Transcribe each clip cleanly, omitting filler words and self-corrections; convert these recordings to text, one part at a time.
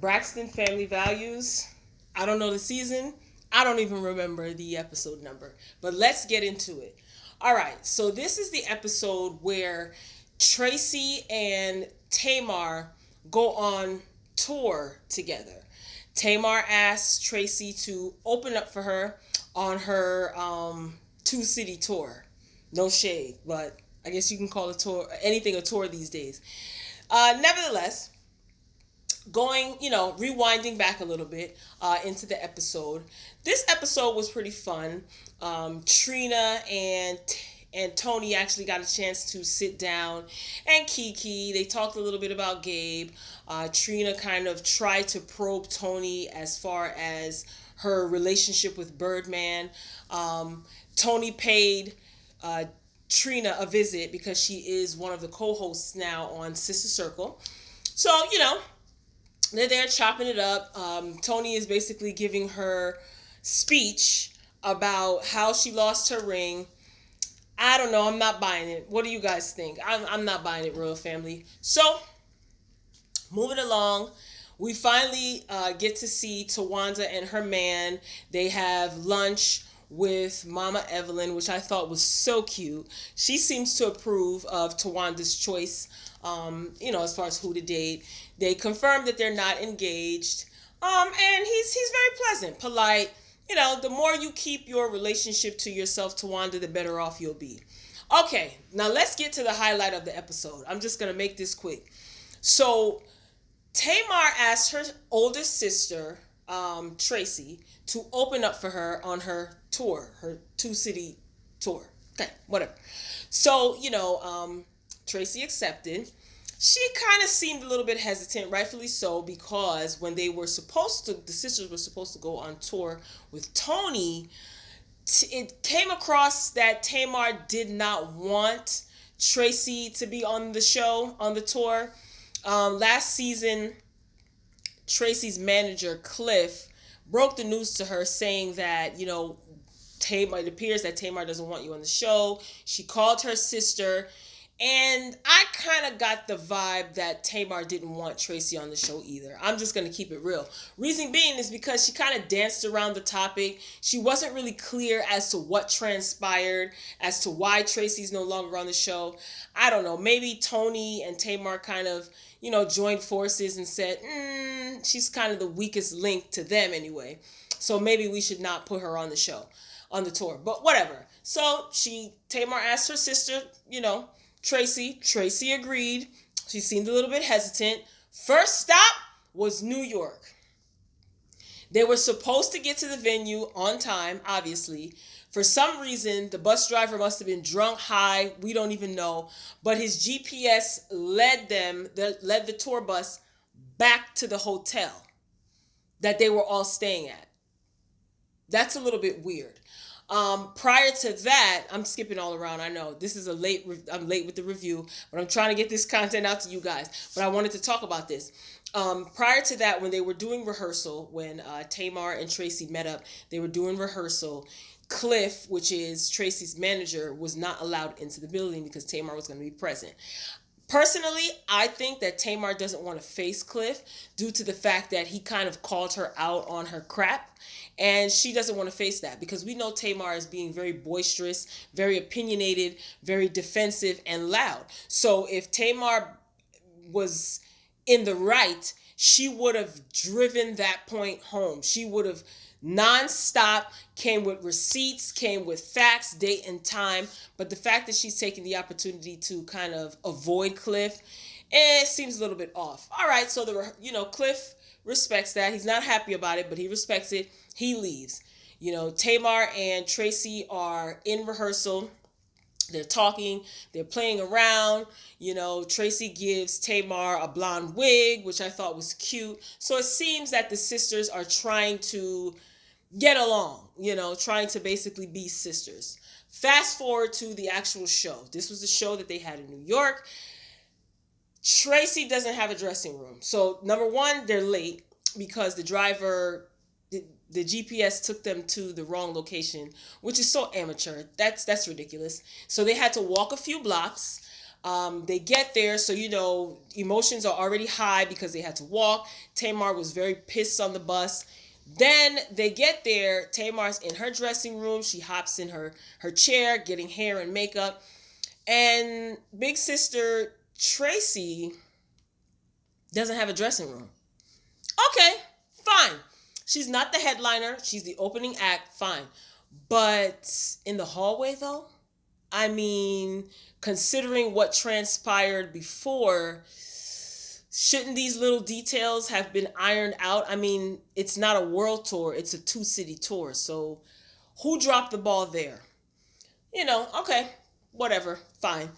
Braxton Family Values. I don't know the season. I don't even remember the episode number. But let's get into it. All right. So this is the episode where Traci and Tamar go on tour together. Tamar asks Traci to open up for her on her two-city tour. No shade, but I guess you can call a tour anything a tour these days. Nevertheless, going, rewinding back a little bit into the episode. This episode was pretty fun. Trina and Toni actually got a chance to sit down and kiki. They talked a little bit about Gabe. Trina kind of tried to probe Toni as far as her relationship with Birdman. Toni paid Trina a visit because she is one of the co-hosts now on Sister Circle. So, they're there chopping it up. Toni is basically giving her speech about how she lost her ring. I don't know. I'm not buying it. What do you guys think? I'm not buying it, Royal Family. So, moving along, we finally get to see Tawanda and her man. They have lunch with Mama Evelyn, which I thought was so cute. She seems to approve of Tawanda's choice, as far as who to date. They confirm that they're not engaged. And he's very pleasant, polite. The more you keep your relationship to yourself, Tawanda, the better off you'll be. Okay, now let's get to the highlight of the episode. I'm just going to make this quick. So, Tamar asked her older sister, Traci, to open up for her on her tour, her two-city tour. Okay, whatever. So, Traci accepted. She kind of seemed a little bit hesitant, rightfully so, because when the sisters were supposed to go on tour with Toni, it came across that Tamar did not want Traci to be on the show, on the tour. Last season, Traci's manager, Cliff, broke the news to her saying that, Tamar, it appears that Tamar doesn't want you on the show. She called her sister. And I kind of got the vibe that Tamar didn't want Traci on the show either. I'm just going to keep it real. Reason being is because she kind of danced around the topic. She wasn't really clear as to what transpired, as to why Traci's no longer on the show. I don't know. Maybe Toni and Tamar kind of, joined forces and said, she's kind of the weakest link to them anyway. So maybe we should not put her on the show, on the tour. But whatever. So Tamar asked her sister, Traci agreed. She seemed a little bit hesitant. First stop was New York. They were supposed to get to the venue on time, obviously. For some reason, the bus driver must have been drunk, high. We don't even know. But his GPS led the tour bus back to the hotel that they were all staying at. That's a little bit weird. Prior to that, I'm skipping all around. I know this is I'm late with the review, but I'm trying to get this content out to you guys. But I wanted to talk about this. Prior to that, when they were doing rehearsal, when Tamar and Traci met up, they were doing rehearsal. Cliff, which is Traci's manager, was not allowed into the building because Tamar was going to be present. Personally, I think that Tamar doesn't want to face Cliff due to the fact that he kind of called her out on her crap. And she doesn't want to face that because we know Tamar is being very boisterous, very opinionated, very defensive, and loud. So if Tamar was in the right, she would have driven that point home. She would have nonstop, came with receipts, came with facts, date and time. But the fact that she's taking the opportunity to kind of avoid Cliff, it seems a little bit off. All right, so Cliff respects that. He's not happy about it, but he respects it. He leaves. Tamar and Traci are in rehearsal. They're talking. They're playing around. Traci gives Tamar a blonde wig, which I thought was cute. So it seems that the sisters are trying to get along, trying to basically be sisters. Fast forward to the actual show. This was the show that they had in New York. Traci doesn't have a dressing room. So number one, they're late because the driver, the GPS took them to the wrong location, which is so amateur. That's ridiculous. So they had to walk a few blocks. They get there, so emotions are already high because they had to walk. Tamar was very pissed on the bus. Then they get there. Tamar's in her dressing room. She hops in her chair, getting hair and makeup. And big sister Traci doesn't have a dressing room. Okay, fine. She's not the headliner. She's the opening act. Fine. But in the hallway, though, I mean, considering what transpired before, shouldn't these little details have been ironed out? I mean, it's not a world tour, it's a 2-city tour. So who dropped the ball there? Okay, whatever, fine.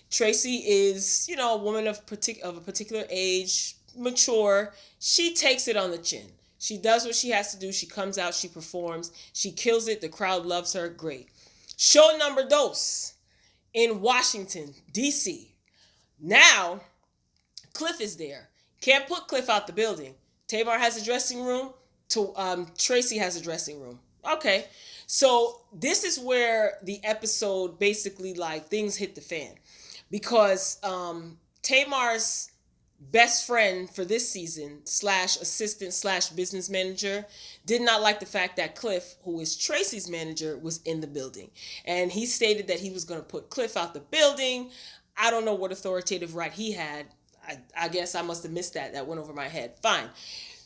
Traci is, a woman of a particular age, mature. She takes it on the chin. She does what she has to do. She comes out, she performs, she kills it. The crowd loves her. Great. Show number dos in Washington, D.C. Now, Cliff is there. Can't put Cliff out the building. Tamar has a dressing room. Traci has a dressing room. Okay. So this is where the episode basically, like, things hit the fan. Because Tamar's best friend for this season / assistant / business manager did not like the fact that Cliff, who is Traci's manager, was in the building. And he stated that he was going to put Cliff out the building. I don't know what authoritative right he had. I guess I must have missed that. That went over my head. Fine.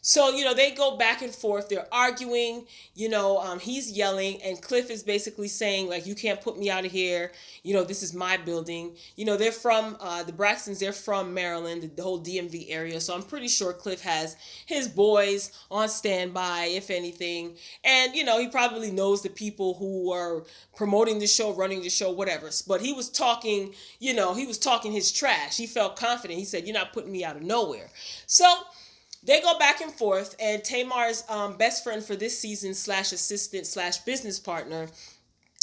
So, they go back and forth. They're arguing. He's yelling, and Cliff is basically saying, like, you can't put me out of here. This is my building. They're from, the Braxtons, they're from Maryland, the whole DMV area. So I'm pretty sure Cliff has his boys on standby, if anything. And, he probably knows the people who are promoting the show, running the show, whatever. But he was talking, his trash. He felt confident. He said, you're not putting me out of nowhere. So they go back and forth, and Tamar's best friend for this season / assistant / business partner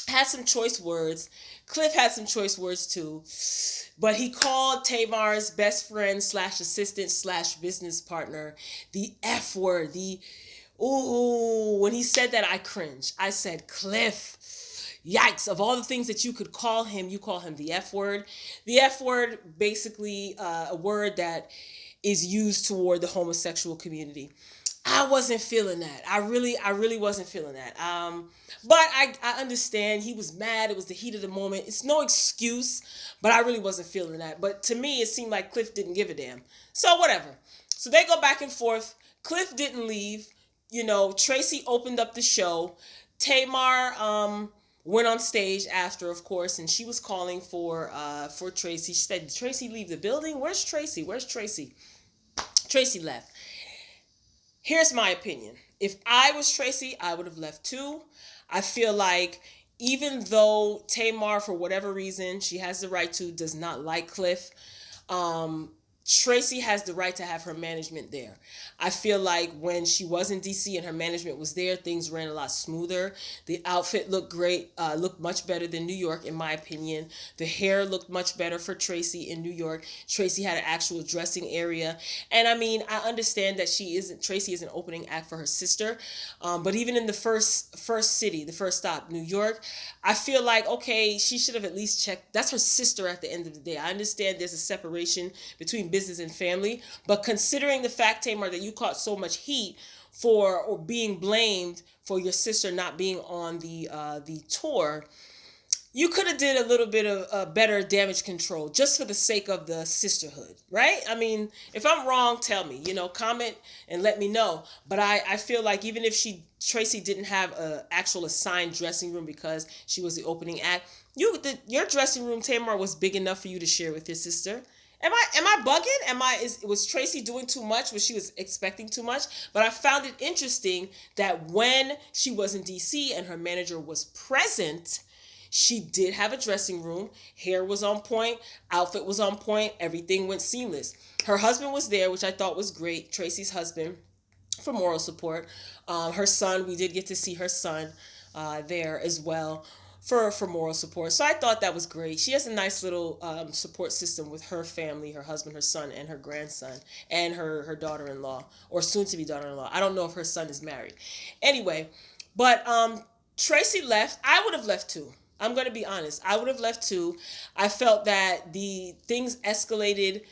had some choice words. Cliff had some choice words too, but he called Tamar's best friend / assistant / business partner the F word. When he said that, I cringed. I said, Cliff, yikes, of all the things that you could call him, you call him the F word. The F word, basically a word that is used toward the homosexual community. I wasn't feeling that. I really wasn't feeling that. But I understand he was mad. It was the heat of the moment. It's no excuse, but I really wasn't feeling that. But to me, it seemed like Cliff didn't give a damn. So whatever. So they go back and forth. Cliff didn't leave. Traci opened up the show. Tamar went on stage after, of course, and she was calling for Traci. She said, Traci, leave the building? Where's Traci? Traci left. Here's my opinion. If I was Traci, I would have left too. I feel like even though Tamar, for whatever reason, she has the right to, does not like Cliff, Traci has the right to have her management there. I feel like when she was in DC and her management was there, things ran a lot smoother. The outfit looked great, looked much better than New York, in my opinion. The hair looked much better for Traci in New York. Traci had an actual dressing area. And I mean, I understand that Traci is an opening act for her sister. But even in the first city, the first stop, New York, I feel like, okay, she should have at least checked. That's her sister at the end of the day. I understand there's a separation between business and family, but considering the fact, Tamar, that you caught so much heat for or being blamed for your sister not being on the tour, you could have did a little bit of better damage control just for the sake of the sisterhood, right? I mean, if I'm wrong, tell me, comment and let me know. But I feel like even if Traci didn't have an actual assigned dressing room because she was the opening act, your dressing room, Tamar, was big enough for you to share with your sister. Am I bugging? Was Traci doing too much? Was she expecting too much? But I found it interesting that when she was in DC and her manager was present, she did have a dressing room. Hair was on point. Outfit was on point. Everything went seamless. Her husband was there, which I thought was great. Traci's husband, for moral support. Her son, we did get to see her son there as well for moral support. So I thought that was great. She has a nice little support system with her family, her husband, her son, and her grandson, and her daughter-in-law, or soon-to-be daughter-in-law. I don't know if her son is married. Anyway, but Traci left. I would have left too. I'm going to be honest. I would have left too. I felt that the things escalated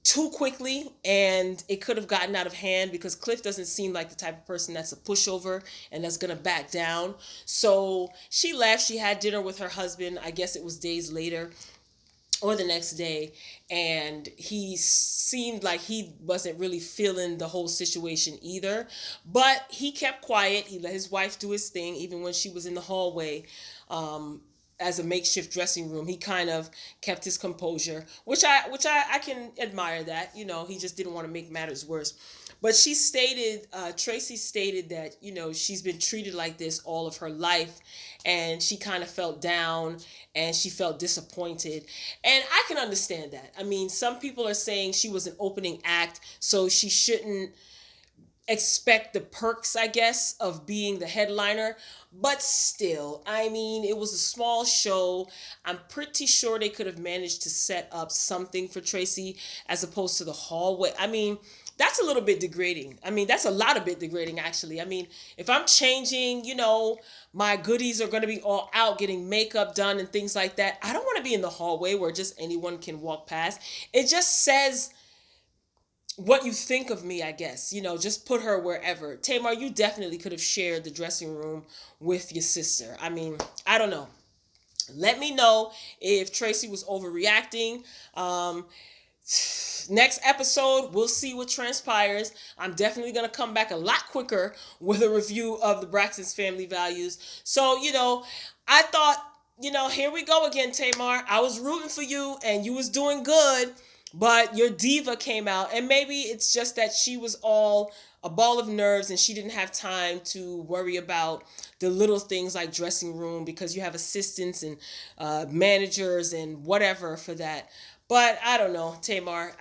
too quickly and it could have gotten out of hand because Cliff doesn't seem like the type of person that's a pushover and that's going to back down. So she left. She had dinner with her husband. I guess it was days later or the next day, and he seemed like he wasn't really feeling the whole situation either, but he kept quiet. He let his wife do his thing even when she was in the hallway, as a makeshift dressing room. He kind of kept his composure, which I can admire. That, you know, he just didn't want to make matters worse. But she stated, Traci stated that, you know, she's been treated like this all of her life, and she kind of felt down and she felt disappointed. And I can understand that. I mean, some people are saying she was an opening act, so she shouldn't expect the perks, I guess, of being the headliner. But still, I mean, it was a small show. I'm pretty sure they could have managed to set up something for Traci as opposed to the hallway. I mean, that's a little bit degrading. I mean, that's a lot of bit degrading, actually. I mean, if I'm changing, you know, my goodies are going to be all out, getting makeup done and things like that, I don't want to be in the hallway where just anyone can walk past. It just says what you think of me, I guess. You know, just put her wherever. Tamar, you definitely could have shared the dressing room with your sister. I mean, I don't know. Let me know if Traci was overreacting. Next episode, we'll see what transpires. I'm definitely going to come back a lot quicker with a review of the Braxton's Family Values. So, you know, I thought, you know, here we go again, Tamar. I was rooting for you and you was doing good, but your diva came out, and maybe it's just that she was all a ball of nerves and she didn't have time to worry about the little things like dressing room, because you have assistants and managers and whatever for that. But I don't know, Tamar.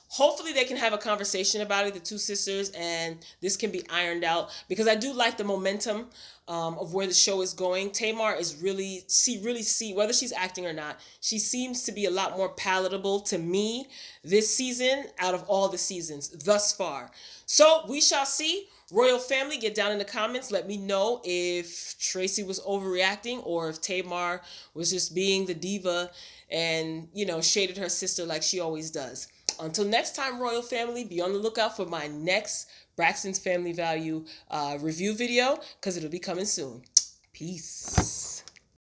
Hopefully they can have a conversation about it, the two sisters, and this can be ironed out, because I do like the momentum of where the show is going. Tamar is really see whether she's acting or not. She seems to be a lot more palatable to me this season out of all the seasons thus far. So we shall see. Royal Family, get down in the comments. Let me know if Traci was overreacting or if Tamar was just being the diva and, you know, shaded her sister like she always does. Until next time, Royal Family, be on the lookout for my next Braxton's Family Value review video, because it'll be coming soon. Peace.